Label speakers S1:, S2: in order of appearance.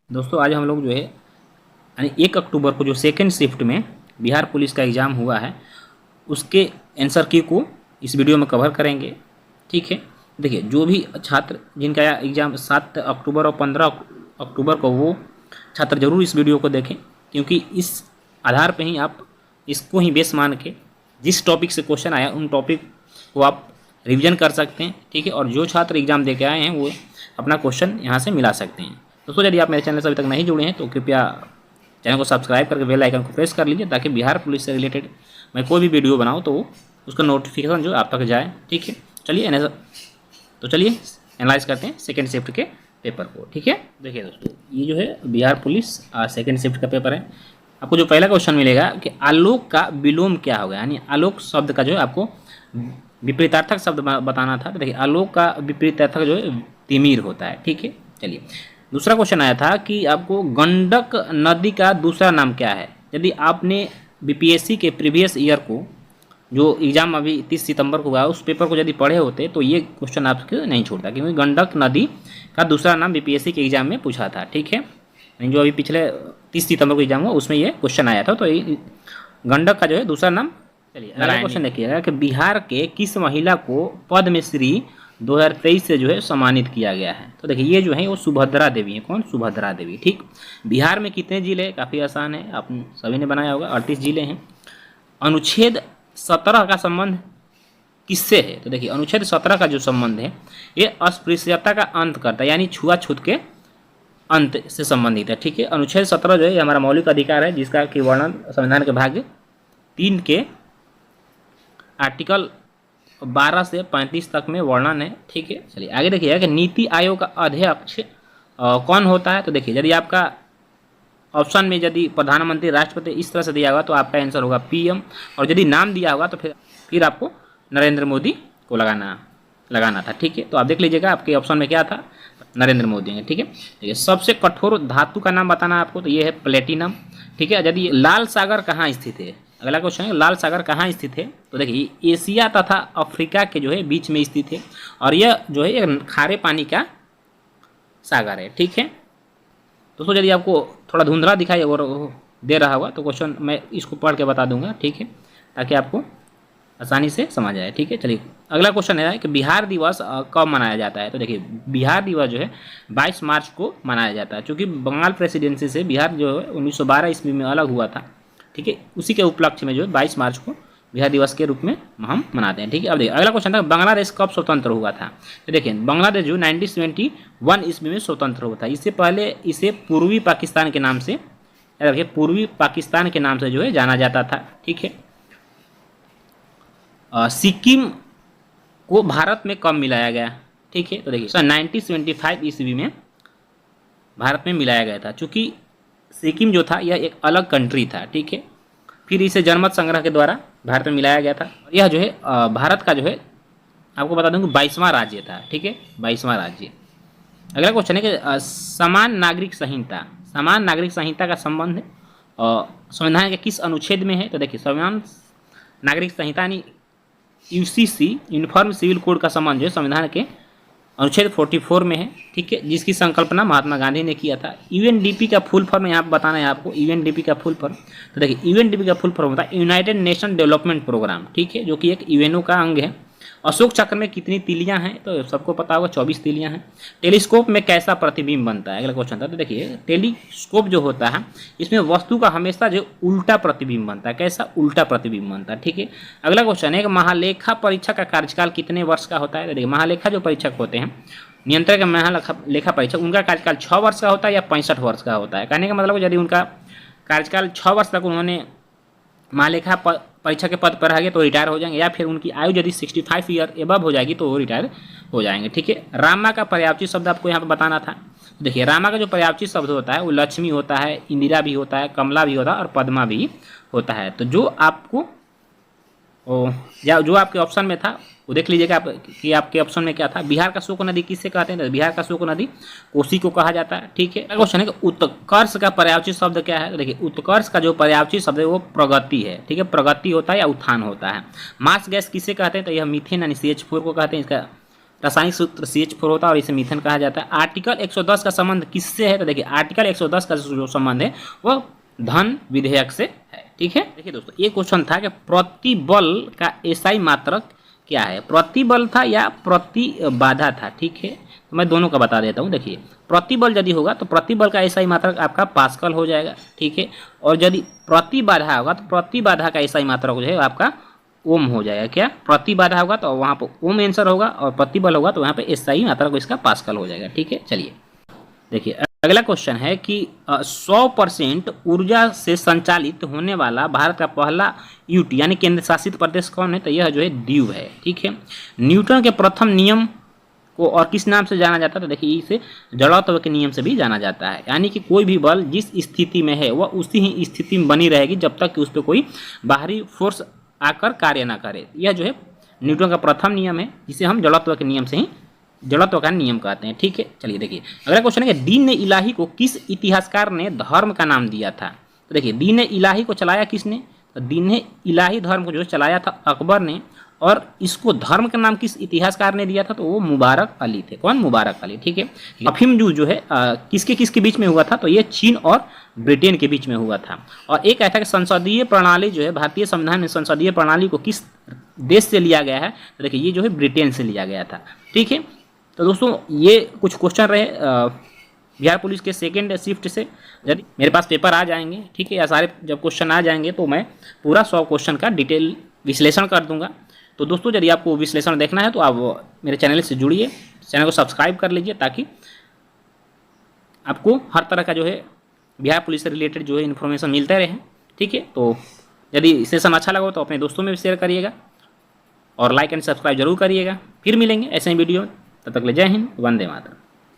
S1: दोस्तों आज हम लोग जो है यानी 1 अक्टूबर को जो सेकंड शिफ्ट में बिहार पुलिस का एग्ज़ाम हुआ है उसके आंसर की को इस वीडियो में कवर करेंगे। ठीक है, देखिए जो भी छात्र जिनका एग्ज़ाम 7 अक्टूबर और 15 अक्टूबर को, वो छात्र जरूर इस वीडियो को देखें, क्योंकि इस आधार पे ही आप इसको ही बेस मान के जिस टॉपिक से क्वेश्चन आया उन टॉपिक को आप रिवीजन कर सकते हैं। ठीक है, और जो छात्र एग्ज़ाम दे के आए हैं वो अपना क्वेश्चन यहाँ से मिला सकते हैं। दोस्तों यदि आप मेरे चैनल से अभी तक नहीं जुड़े हैं तो कृपया चैनल को सब्सक्राइब करके बेल आइकन को प्रेस कर लीजिए, ताकि बिहार पुलिस से रिलेटेड मैं कोई भी वीडियो बनाऊँ तो उसका नोटिफिकेशन जो आप तक जाए। ठीक है, चलिए एनालाइज करते हैं सेकेंड शिफ्ट के पेपर को। ठीक है, देखिए दोस्तों ये जो है बिहार पुलिस सेकेंड शिफ्ट का पेपर है। आपको जो पहला क्वेश्चन मिलेगा कि आलोक का विलोम क्या होगा, यानी आलोक शब्द का जो है आपको विपरीतार्थक शब्द बताना था। तो देखिए आलोक का विपरीतार्थक जो है तिमिर होता है। ठीक है, चलिए दूसरा क्वेश्चन आया था कि आपको गंडक नदी का दूसरा नाम क्या है। यदि आपने बीपीएससी के प्रीवियस ईयर को जो एग्ज़ाम अभी 30 सितंबर को हुआ उस पेपर को यदि पढ़े होते तो ये क्वेश्चन आपको नहीं छोड़ता, क्योंकि गंडक नदी का दूसरा नाम बीपीएससी के एग्ज़ाम में पूछा था। ठीक है, जो अभी पिछले 30 सितंबर को एग्जाम हुआ उसमें ये क्वेश्चन आया था, तो ये गंडक का जो है दूसरा नाम। चलिए अगला क्वेश्चन देखिएगा कि बिहार के किस महिला को पद्मश्री 2023 से जो है सम्मानित किया गया है। तो देखिए ये जो है वो सुभद्रा देवी है। कौन? सुभद्रा देवी। ठीक, बिहार में कितने जिले? काफ़ी आसान है, आप सभी ने बनाया होगा, 38 जिले हैं। अनुच्छेद 17 का संबंध किससे है? तो देखिए अनुच्छेद 17 का जो संबंध है ये अस्पृश्यता का अंत करता है, यानी छुआछूत के अंत से संबंधित है। ठीक है, अनुच्छेद 17 जो है ये हमारा मौलिक अधिकार है, जिसका कि वर्णन संविधान के भाग 3 के आर्टिकल 12 से 35 तक में वर्णन है। ठीक है, चलिए आगे देखिएगा कि नीति आयोग का अध्यक्ष कौन होता है। तो देखिए यदि आपका ऑप्शन में यदि प्रधानमंत्री, राष्ट्रपति इस तरह से दिया होगा तो आपका आंसर होगा पीएम, और यदि नाम दिया होगा तो फिर आपको नरेंद्र मोदी को लगाना था। ठीक है, तो आप देख लीजिएगा आपके ऑप्शन में क्या था, नरेंद्र मोदी है। ठीक है, देखिए सबसे कठोर धातु का नाम बताना आपको, तो ये है प्लेटिनम। ठीक है, यदि लाल सागर कहाँ स्थित है, अगला क्वेश्चन है लाल सागर कहाँ स्थित है। तो देखिए एशिया तथा अफ्रीका के जो है बीच में स्थित है, और यह जो है एक खारे पानी का सागर है। ठीक है दोस्तों, यदि आपको थोड़ा धुंधला दिखाई और दे रहा होगा तो क्वेश्चन मैं इसको पढ़ के बता दूंगा। ठीक है, ताकि आपको आसानी से समझ आए। ठीक है, चलिए अगला क्वेश्चन है कि बिहार दिवस कब मनाया जाता है। तो देखिए बिहार दिवस जो है 22 मार्च को मनाया जाता है, क्योंकि बंगाल प्रेसिडेंसी से बिहार जो है 1912 ईस्वी में अलग हुआ था। ठीक है, उसी के उपलक्ष्य में जो है 22 मार्च को बिहार दिवस के रूप में हम मनाते हैं। ठीक है, अब देखिए अगला क्वेश्चन था बांग्लादेश कब स्वतंत्र हुआ था। तो देखिए बांग्लादेश जो 1971 ईस्वी में स्वतंत्र हुआ था। इससे पहले इसे पूर्वी पाकिस्तान के नाम से, देखिए पूर्वी पाकिस्तान के नाम से जो है जाना जाता था। ठीक है, सिक्किम को भारत में कब मिलाया गया। ठीक है, तो देखिए 1975 ईस्वी में भारत में मिलाया गया था, चूँकि सिक्किम जो था यह एक अलग कंट्री था। ठीक है, फिर इसे जनमत संग्रह के द्वारा भारत में मिलाया गया था। यह जो है भारत का जो है आपको बता दूं कि 22वां राज्य था। ठीक है, 22वां राज्य। अगला क्वेश्चन है कि समान नागरिक संहिता का संबंध संविधान के किस अनुच्छेद में है। तो देखिए संविधान नागरिक संहिता यानी यूसीसी यूनिफॉर्म सिविल कोड का संबंध जो है संविधान के अनुच्छेद 44 में है। ठीक है, जिसकी संकल्पना महात्मा गांधी ने किया था। यूएनडीपी का फुल फॉर्म यहाँ बताना है आपको, यूएनडीपी का फुल फॉर्म। तो देखिए यूएनडीपी का फुल फॉर्म होता है यूनाइटेड नेशन डेवलपमेंट प्रोग्राम। ठीक है, जो कि एक यूएनओ का अंग है। अशोक चक्र में कितनी तीलियां हैं, तो सबको पता होगा 24 तीलियां हैं। टेलीस्कोप में कैसा प्रतिबिंब बनता है, अगला क्वेश्चन था। तो देखिए टेलीस्कोप जो होता है इसमें वस्तु का हमेशा जो उल्टा प्रतिबिंब बनता है। कैसा? उल्टा प्रतिबिंब बनता है। ठीक है, अगला क्वेश्चन है कि महालेखा परीक्षक का कार्यकाल कितने वर्ष का होता है। तो देखिए महालेखा जो परीक्षक होते हैं, नियंत्रक महालेखा परीक्षक, उनका कार्यकाल 6 वर्ष का होता है या 65 वर्ष का होता है। कहने का मतलब यदि उनका कार्यकाल 6 वर्ष तक उन्होंने महालेखा परीक्षा के पद पर रह गए तो रिटायर हो जाएंगे, या फिर उनकी आयु यदि 65 ईयर एबव हो जाएगी तो वो रिटायर हो जाएंगे। ठीक है, रामा का पर्यायवाची शब्द आपको यहाँ पर बताना था। देखिए रामा का जो पर्यायवाची शब्द होता है वो लक्ष्मी होता है, इंदिरा भी होता है, कमला भी होता है और पद्मा भी होता है। तो जो आपको या जो आपके ऑप्शन में था वो देख लीजिएगा कि आपके ऑप्शन में क्या था। बिहार का शोक नदी किससे कहते हैं। तो बिहार का शोक नदी कोसी को कहा जाता है। ठीक है, क्वेश्चन है कि उत्कर्ष का पर्यायवाची शब्द क्या है। तो देखिए उत्कर्ष का जो पर्यायवाची शब्द है वो प्रगति है। ठीक है, प्रगति होता है या उत्थान होता है। मास गैस किसे कहते हैं। तो यह मीथेन यानी CH4 को कहते हैं। इसका रासायनिक सूत्र CH4 होता है और इसे मीथेन कहा जाता है। आर्टिकल 110 का संबंध किससे है? तो देखिए आर्टिकल 110 का जो संबंध है वो धन विधेयक से है। ठीक है, देखिए दोस्तों ये क्वेश्चन था कि प्रतिबल का एसआई मात्रक क्या है? प्रतिबल था या प्रतिबाधा था? ठीक है, तो मैं दोनों का बता देता हूँ। देखिए प्रतिबल यदि होगा तो प्रतिबल का एसआई मात्रक आपका पास्कल हो जाएगा। ठीक है, और यदि प्रतिबाधा होगा तो प्रतिबाधा का एसआई मात्रक जो है आपका ओम हो जाएगा। क्या? प्रतिबाधा होगा तो वहाँ पर ओम आंसर होगा और प्रतिबल होगा तो वहाँ पे एसआई मात्रक इसका पास्कल हो जाएगा। ठीक है, चलिए देखिए अगला क्वेश्चन है कि 100% ऊर्जा से संचालित होने वाला भारत का पहला यूटी यानी केंद्र शासित प्रदेश कौन है? तो यह जो है दीव है। ठीक है, न्यूटन के प्रथम नियम को और किस नाम से जाना जाता है? तो देखिए इसे जड़त्व के नियम से भी जाना जाता है, यानी कि कोई भी बल जिस स्थिति में है वह उसी ही स्थिति में बनी रहेगी जब तक कि उस पर कोई बाहरी फोर्स आकर कार्य ना करे। यह जो है न्यूटन का प्रथम नियम है जिसे हम जड़त्व के नियम से ही जड़त्व का नियम कहते हैं। ठीक है, चलिए देखिए अगला क्वेश्चन है कि दीन इलाही को किस इतिहासकार ने धर्म का नाम दिया था? तो देखिए दीन इलाही को चलाया किसने? तो दीन इलाही धर्म को जो चलाया था अकबर ने, और इसको धर्म का नाम किस इतिहासकार ने दिया था? तो वो मुबारक अली थे। कौन? मुबारक अली। ठीक है, अफीम जूझ जो है किसके किसके बीच में हुआ था? तो ये चीन और ब्रिटेन के बीच में हुआ था। और एक कहता है कि संसदीय प्रणाली जो है भारतीय संविधान में संसदीय प्रणाली को किस देश से लिया गया है? तो देखिए ये जो है ब्रिटेन से लिया गया था। ठीक है, तो दोस्तों ये कुछ क्वेश्चन रहे बिहार पुलिस के सेकेंड शिफ्ट से। यदि मेरे पास पेपर आ जाएंगे, ठीक है, या सारे जब क्वेश्चन आ जाएंगे तो मैं पूरा 100 क्वेश्चन का डिटेल विश्लेषण कर दूंगा। तो दोस्तों यदि आपको विश्लेषण देखना है तो आप मेरे चैनल से जुड़िए, चैनल को सब्सक्राइब कर लीजिए ताकि आपको हर तरह का जो है बिहार पुलिस से रिलेटेड जो है इन्फॉर्मेशन मिलते रहे। ठीक है, तो यदि सेशन अच्छा लगा तो अपने दोस्तों में भी शेयर करिएगा और लाइक एंड सब्सक्राइब जरूर करिएगा। फिर मिलेंगे ऐसे ही वीडियो, तब तक ले जय हिंद, वंदे मातरम।